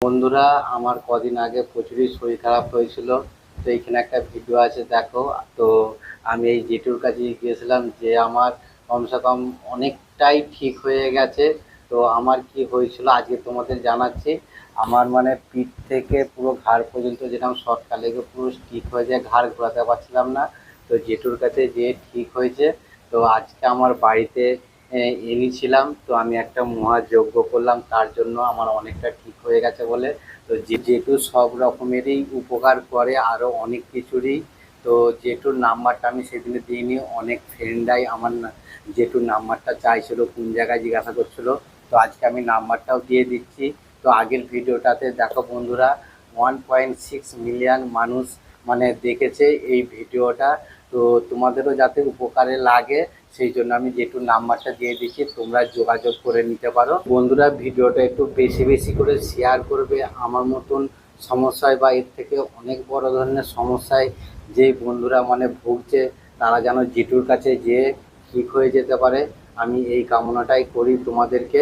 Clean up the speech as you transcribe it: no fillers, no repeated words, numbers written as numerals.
বন্ধুরা, আমার কদিন আগে প্রচুরই শরীর খারাপ হয়েছিল। তো এইখানে একটা ভিডিও আছে, দেখো। তো আমি এই জেঠুর কাছে গিয়েছিলাম, যে আমার কমসে কম অনেকটাই ঠিক হয়ে গেছে। তো আমার কি হয়েছিল আজকে তোমাদের জানাচ্ছি। আমার মানে পিঠ থেকে পুরো ঘাড় পর্যন্ত যেরকম শর্টকাট লেগে পুরো ঠিক হয়ে যায়, ঘাড় ঘোরাতে পারছিলাম না। তো জেঠুর কাছে যে ঠিক হয়েছে। তো আজকে আমার বাড়িতে এনেছিলাম। তো আমি একটা মহাযজ্ঞ করলাম তার জন্য, আমার অনেকটা ঠিক হয়ে গেছে বলে। তো যেহেতু সব রকমেরই উপকার করে, আরও অনেক কিছুরই। তো জেঠুর নাম্বারটা আমি সেদিনে দিইনি, অনেক ফ্রেন্ডরাই আমার জেঠুর নাম্বারটা চাইছিল, কোন জায়গায় জিজ্ঞাসা করছিল। তো আজকে আমি নাম্বারটাও দিয়ে দিচ্ছি। তো আগের ভিডিওটাতে দেখো বন্ধুরা, 1.6 মিলিয়ন মানুষ মানে দেখেছে এই ভিডিওটা। তো তোমাদেরও যাতে উপকারে লাগে সেই জন্য আমি জেঠুর নাম্বারটা দিয়ে দিচ্ছি, তোমরা যোগাযোগ করে নিতে পারো। বন্ধুরা, ভিডিওটা একটু বেশি বেশি করে শেয়ার করবে। আমার মতন সমস্যায় বা এর থেকে অনেক বড় ধরনের সমস্যায় যেই বন্ধুরা মানে ভুগছে, তারা যেন জেঠুর কাছে যেয়ে ঠিক হয়ে যেতে পারে। আমি এই কামনাটাই করি তোমাদেরকে।